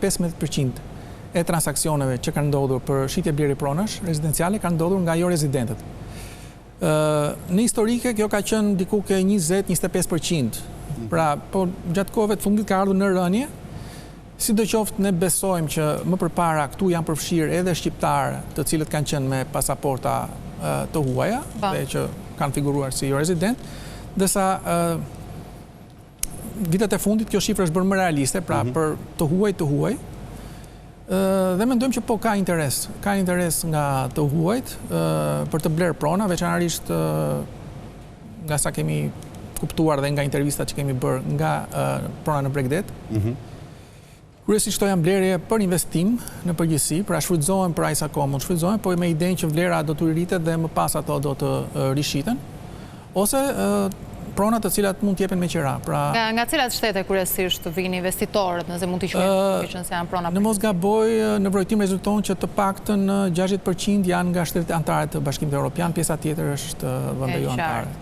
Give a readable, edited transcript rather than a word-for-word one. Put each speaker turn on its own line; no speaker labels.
15% e transaksioneve që kanë ndodhur për shitje blerje pronash rezidenciale kanë ndodhur nga jo rezidentët. Në historike kjo ka qenë diku ke 20-25%. Pra, po gjatë kohëve të fundit ka ardhur në rënje, sidoqoftë ne besojmë që më përpara këtu janë përfshirë edhe shqiptarë të cilët kanë qenë me pasaporta të huaja dhe që kanë figuruar si jo rezident, ndërsa vitet e fundit kjo shifrë është bërë më realiste, pra për të huaj, dhe mendojmë që po ka interes nga të huajt për të blerë prona, veçanërisht nga sa kemi kuptuar dhe nga intervistat që kemi bërë nga prona në Bregdet. Kryesisht këto janë blerje për investim në përgjithësi, pra shfrytëzohen për aq sa kohë mund shfrytëzohen, po me idenë që vlera do të rritet dhe më pas ato do të rishiten, ose prona të cilat mund të jepen me qira. Pra,
nga cilat shtete kryesisht vijnë investitorët, nëse mund t'i quajmë që janë prona?
Në mos gaboj, në vrojtim rezulton që të paktën 60% janë nga shtetet anëtare të Bashkimit Evropian, pjesa tjetër është vende jo anëtare.